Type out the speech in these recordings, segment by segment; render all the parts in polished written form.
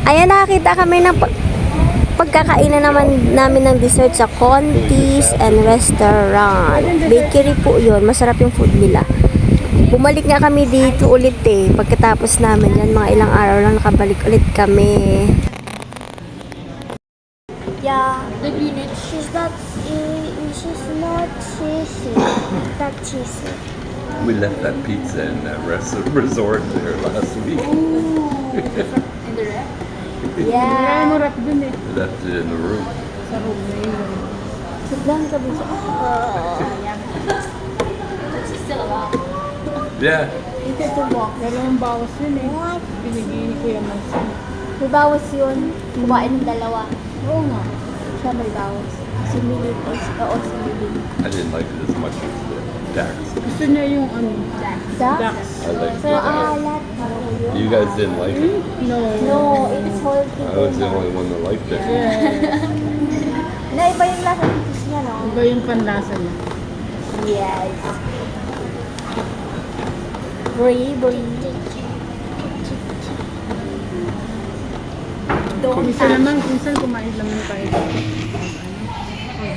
Ayan, nakakita kami ng pagkakainan naman namin ng dessert sa Conti's and Restaurant. Bakery po yun. Masarap yung food nila. Bumalik nga kami dito ulit eh. Pagkatapos namin yan, mga ilang araw lang nakabalik ulit kami. Yeah. The unit. She's not cheesy. Not cheesy. We left that pizza in that resort there last week. In the rep. Yeah. Marap dun eh. We left it in the room. Sa room na yun. Sobrang sabi siya. It's still alive. Yeah. Ito to walk. Dalawang bawas yun eh. Binigay ni Kuya Manson. May bawas yun. Kumain ng dalawa. Oo nga. Siya may bawas. Si Millie. Oo, si Millie. I didn't like it as much as the Dax. Gusto niya yung ano. Dax? Dax. I liked So, the Dax. alat. You guys didn't like it? No. No, it's healthy. I was the only one that liked it. Yeah. Naiba yung lasa ng cheese niya, no? Iba yung panlasa niya. Yes. Brie. Minsan kumain naman tayo.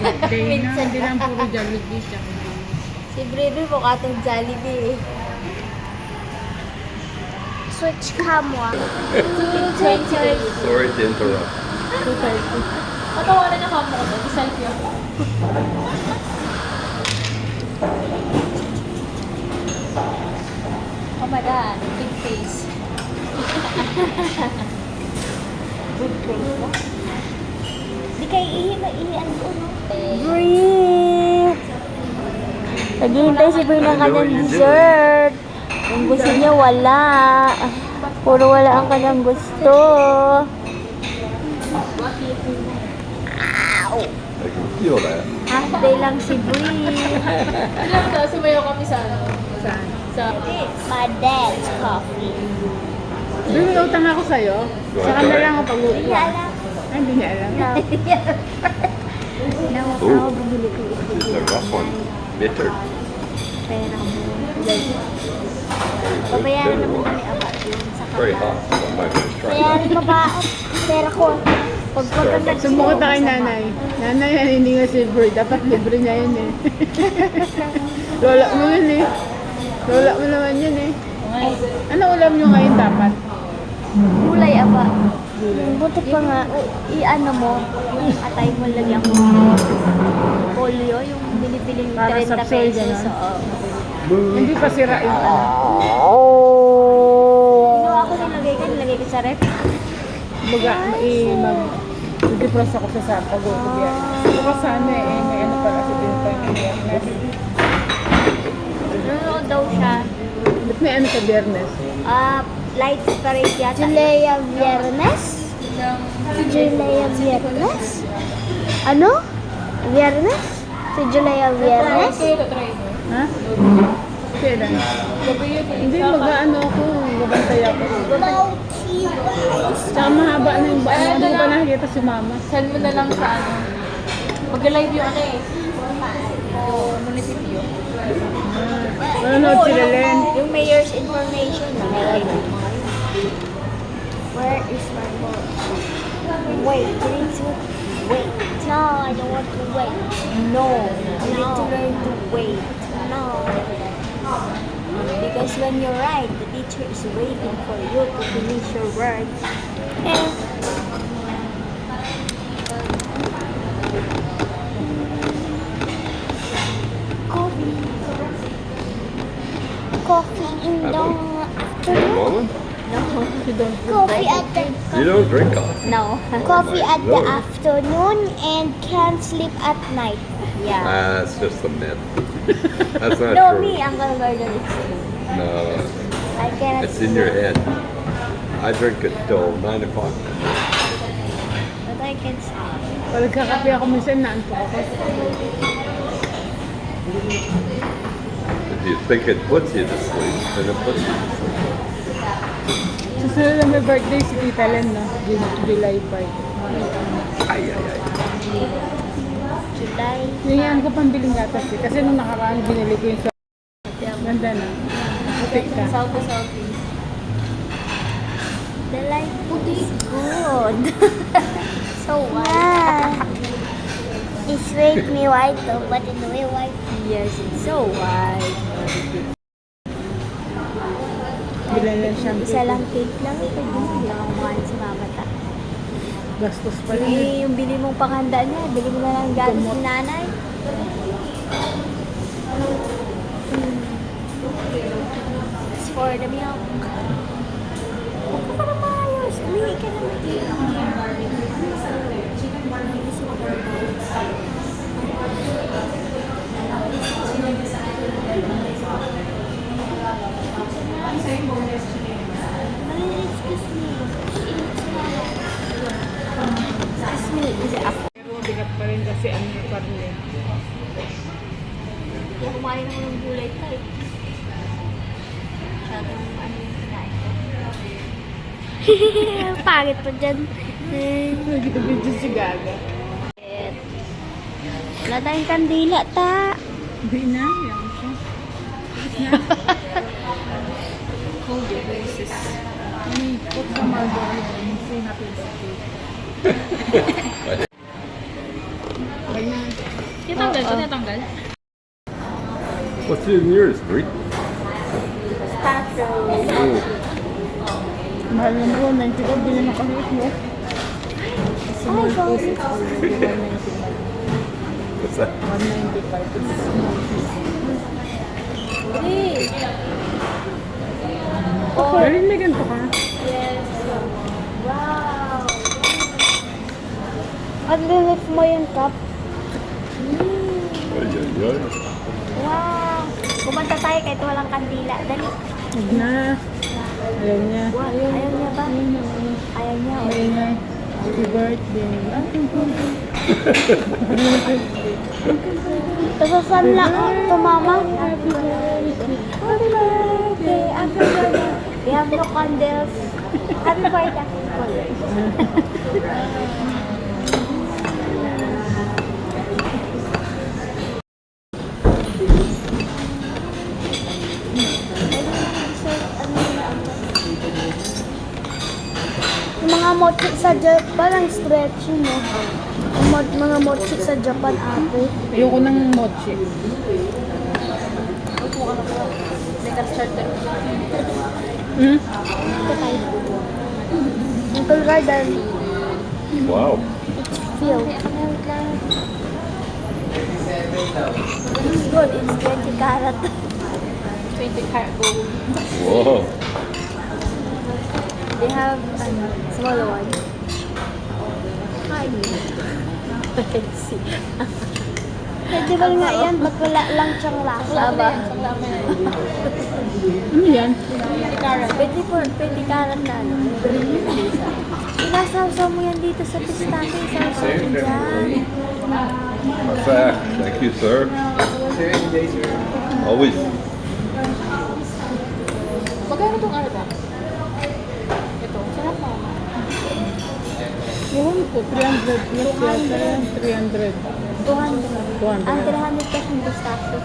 Birthday na, hindi lang puro Jollibee. Si Brie po katong Jollibee. Switch camera. Sorry to interrupt. 2:30. Patawanan na kamo ko. Selfie ako. Kamadan, big face. Big face ba? Di kayo ihi-ihian ko, no? Brie! Naghihintay si Brie ng kanyang dessert. Yung gusto niya, wala. Puro wala ang kanyang gusto. I can feel that. Half day lang si Brie. Alam ka, sumayaw kami sa ano? Saan? Sa... My dad's coffee. Doon may utang ako sa'yo. Sa kanya lang ako pag-uwi. Hindi alam. Ay, hindi niya alam. Ooh, this is a rough one. Bitter. Pera mo. Very Babayaran bitter naman one. kami abad yun sa Very kanya. hot. So I'm not going to try Kaya that. baba, pera ko. Pag maganda Sumuko tayo nanay. Nanay, yan, hindi nga silver. Dapat libre niya yun eh. Lola mo yun eh. Lola mo naman yun eh. Ano ulam nyo ngayon dapat? Gulay aba. Buti pa nga. I-ano mo, yung atay mo lagyan mo. Polio, yung binibiling Para 30 sa soy, pesos. ganun. Oo. Hindi pa sira yung ano. Ginawa ko nilagay ko sa ref. Mag-defrost ako sa pag-uwi yan. Bukas sana eh, may ano pala sa Bintay ng Biyernes. Nanonood daw siya. Ba't may ano sa Biyernes? Light parade yata. Julia Viernes? Julia Viernes? Ano? Viernes? Si Julia Viernes? Ha? Kailan? Hindi, mag-ano ako, gabantay ako. Tsaka mahaba na yung baan. Hindi ko pa nakikita si Mama. Send mo na lang sa ano. Mag-live yung ano eh. Munisipyo. Manonood sila Len. Yung mayor's information. Where is my phone? Wait, you need to wait. No, I don't want to wait. No, you need to learn to wait. No. Because when you write, the teacher is waiting for you to finish your work. And Coffee. Coffee in the One afternoon. moment. Coffee at the You don't drink coffee. no. coffee at the No. afternoon and can't sleep at night. Yeah. That's just a myth. That's not No, true. me, Uncle Gordon, it's true. No, I cannot it's in your head. I drink it till 9 o'clock. But I can sleep. Pag nagkakape ako minsan, naantok ako. If you think it puts you to sleep, then it puts you to sleep. Susunod na may birthday si Tita Len, no? July 5. Ay, ay, ay. July. Ngayon ko pambiling gatas eh. Kasi nung nakaraan, binili ko yung sa... Ganda na. Puti ka. South to Southeast. The light is good. blonde. So white. Yeah. It's make me white though, but in real white. Yes, it's so white. Bilan lang siyang Isa lang cake lang. Pwede hindi lang kumain si mama ta. gastos pa rin. Eh, yung bili mong panghanda niya, bili mo na lang gatas ni nanay. It's for the milk. Huwag ka na maayos. Umihi ka na. Excuse me, is it ako? Pero bigat pa rin kasi ano yung karne. Kumain ako ng gulay tayo. Masyadong ano yung kinain ko. Pangit pa dyan. Nag-video si Gaga. Wala tayong kandila, ta. Hindi na, yan siya. Hold your voices. Put the marble and say happy birthday. Ganyan. Tinatanggal ko, tinatanggal. What's in yours, Brie? Statue. Oh, Mahal yung bro, 90 ko, bilhin mo kasi ito. Oh, so what's that? 195. Hey. Pero may ganito ka. Yes. Wow. At lift mo yung cup. Ay, ay, ay. Wow. Kumanta tayo kahit walang kandila. Dali. Huwag na. Ayaw niya. Wow. Ayaw niya ba? Ayaw niya. Ayaw niya. Happy birthday. Tapos saan lang ito, mama? Happy birthday. Happy birthday. Happy birthday. We have no candles. Happy birthday. Yung mga mochi sa Japan, ang stretchy mo. Yung mga mochi sa Japan, ate. Ayoko ng mochi. Hmm? Uncle Garden, Wow. feel. It's good. It's 20 karat. 20 karat gold. Whoa. They have small one. Tiny. Let's see. Festival nga yan, ba't wala lang siyang lasa? Aba. Ano yan? 20 karat na ano. Sinasawsaw mo yan dito sa pistachio. Isawsaw mo dyan. Perfect. Thank you, sir. Always. Magkano itong ano ba? Ito, sarap mo. Ewan ko, 300 plus yata yan. 300. 200. 200. Ang 300 kasi yung pistachio.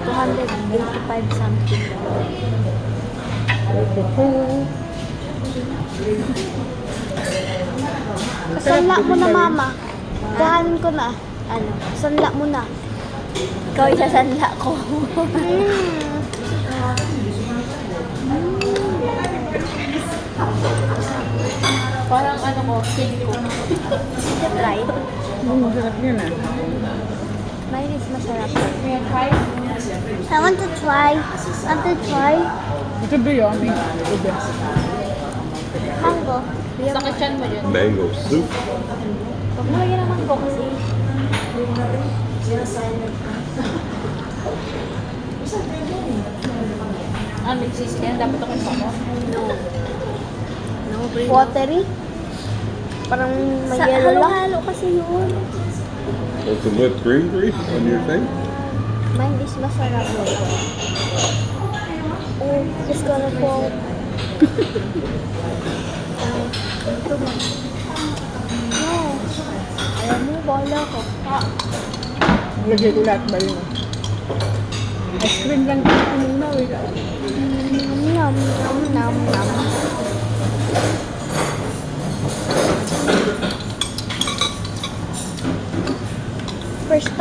285 something. Sanla mo na, mama. Kuhanin ko na. Ano? Sanla mo na. Ikaw isasanla ko. Parang ano ko, cake ko. Try. Masarap yan ah. Mine is masarap. I want to try. Ito ba yun? Ube. Mango. Sakit chan mo yun. Mango soup. Huwag mo lagyan naman ko kasi. Ano, nagsisi yan? Dapat ako sa mo? No. No, bring Watery. Parang may Sa yellow lang. halo-halo kasi yun. Want some whipped cream, Brie, on your thing? Mine is masarap. Oh, it's gonna fall. No. Ayaw mo, bola ko. Lagay ko lahat ba yun? Ice cream lang dito muna eh. Nom nom nom nom.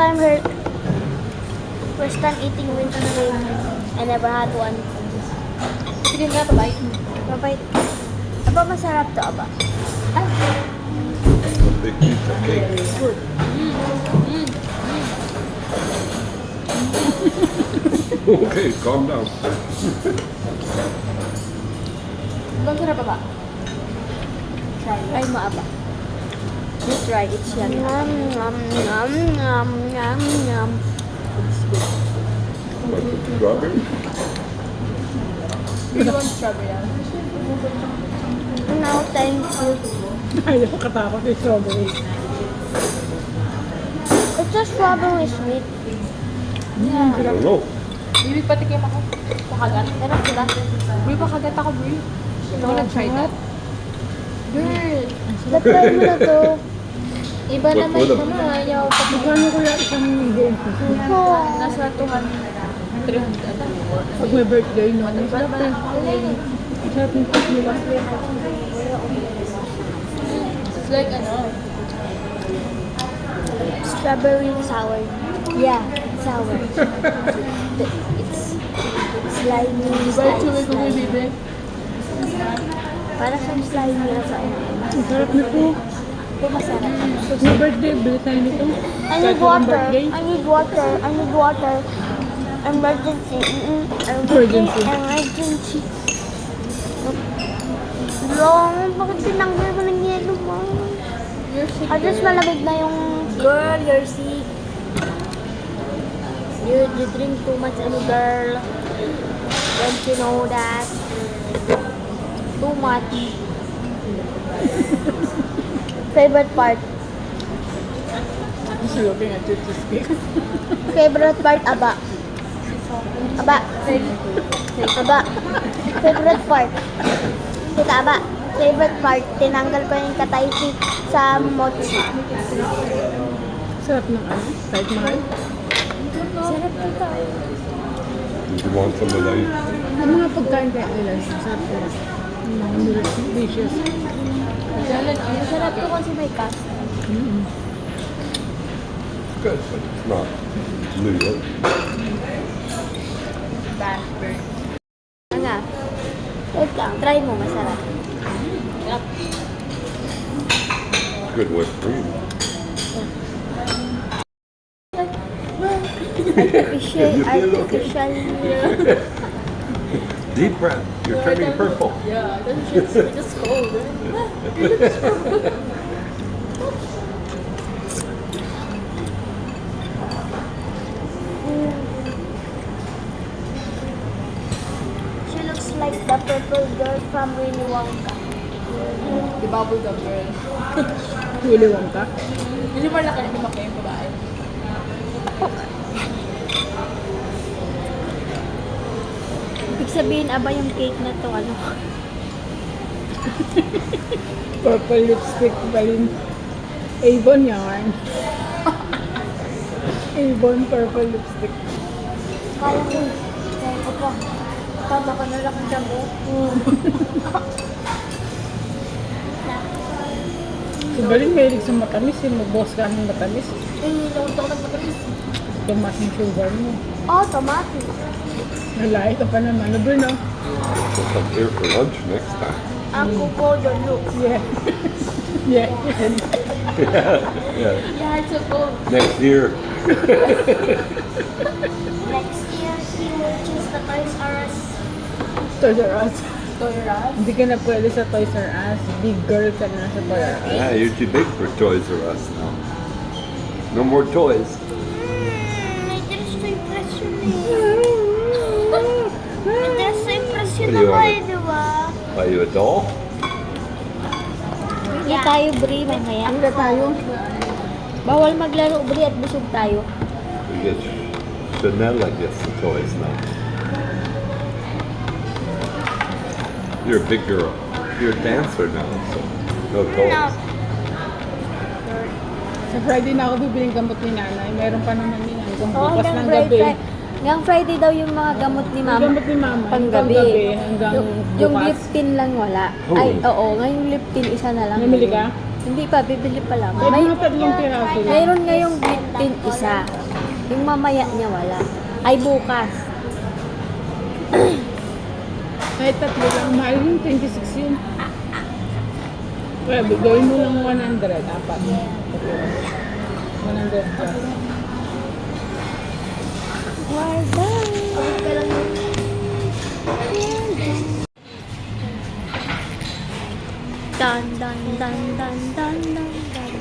time here. First time eating winter cream. I never had one. Sige nga, bye. Mabait. Aba, masarap to, aba. Ay, A big piece of cake. Okay, calm down. Bang sarap ba? Ay, maaba. You try, it's yummy. Yum, yum, yum, yum, yum, yum. Bunch of strawberry. You want strawberry yan? No, thank you. Ayaw ko katakot yung strawberry. It's a strawberry sweet. I don't know. Bibi, patikim ako. Pakagat. Sarap, diba? Bri, pakagat ako, Bri. You wanna try that? Girl, Try mo na to. iba What naman would ito have- na. Ayaw pa. Magkano kaya isang game? Nasa 300. Pag may birthday, no? Sarap na. Sarap yung cake nila. It's like ano. Strawberry sour. Yeah, sour. It's slimy. Bye, chewy ko, Bibi. Para siyang slimy na sa ano. Ang sarap nito. Ito masarap. Pag may birthday, bili tayo nito. I need water. I need water. I need water. Emergency. Emergency. Emergency. Long, bakit tinanggal mo ng yelo mo? You're sick. At least malamig na yung... Girl, you're sick. You drink too much, ano, girl. Don't you know that? Too much. Favorite part. Just looking at your cheesecake. Favorite part, aba. Aba. Aba. Favorite part. Kita, aba. Favorite part. Tinanggal ko yung kataysi sa mochi. Sarap ng ano? Kahit mahal. Sarap dito. Do you want some of those? Ang mga pagkain kaya nila, sarap nila. Ang mga delicious. Masarap to kasi may cast. Good, but it's not New York. Raspberry. Nga, Wait lang. try mo, masarap. Good whipped cream. Artificial. Deep breath. You're turning purple. Yeah, that's just cold. She looks like the purple girl from Willy Wonka. The bubble gum girl. Willy Wonka. Hindi mo laki na lumaki yung babae. Ibig sabihin, aba yung cake na to, ano? Purple lipstick pa rin. Avon yarn. Avon purple lipstick. Kaya ko. Kaya ko po. Tama ka na lang dyan mo. Si Balin mahilig sa matamis. Mag-boss ka ng matamis. Lawag ako ng matamis. Tumas yung sugar mo. Oh, tomato. Nalait ka pa naman. Ano, Bruno? We'll come here for lunch next time. Ako po, don't look. Yeah. Yeah. Yeah. Yeah, it's so cold. Next year. Next year, he will choose the Toys R Us. Toys R Us. Toy R Us. Hindi ka na pwede sa Toys R Us. Big girl ka na sa Toys R Us. Yeah, you're too big for Toys R Us now. No more toys. May dress to impression eh. May dress to impression What do you ako want? eh, di ba? Buy you a doll? Hindi tayo, Bri, mamaya. Ano na tayo? Bawal maglaro, Bri, at busog tayo. We get Chanel, I guess, the toys now. You're a big girl. You're a dancer now, so no toys. No. Sa Friday na ako bibiling gamot ni nanay. Meron pa naman yun. Hanggang Oo, bukas hanggang ng Friday. gabi. Hanggang Friday daw yung mga gamot ni Yung Mama. gamot ni mama. Panggabi. Hanggang Yung bukas. liptin lang wala. Oh. Ay, oo. Ngayong liptin, isa na lang. Namili ka? Hindi pa, bibili pa lang. Kahit mga tatlong piraso lang. Mayroon ngayong 15 isa. Yung mamaya niya wala. Ay, bukas. Kahit tatlo lang, mahal yun, 26 yun. Kaya bigawin mo lang 100, apat. 100 plus. Dan, dan, dan, dan, dan, dan, dan.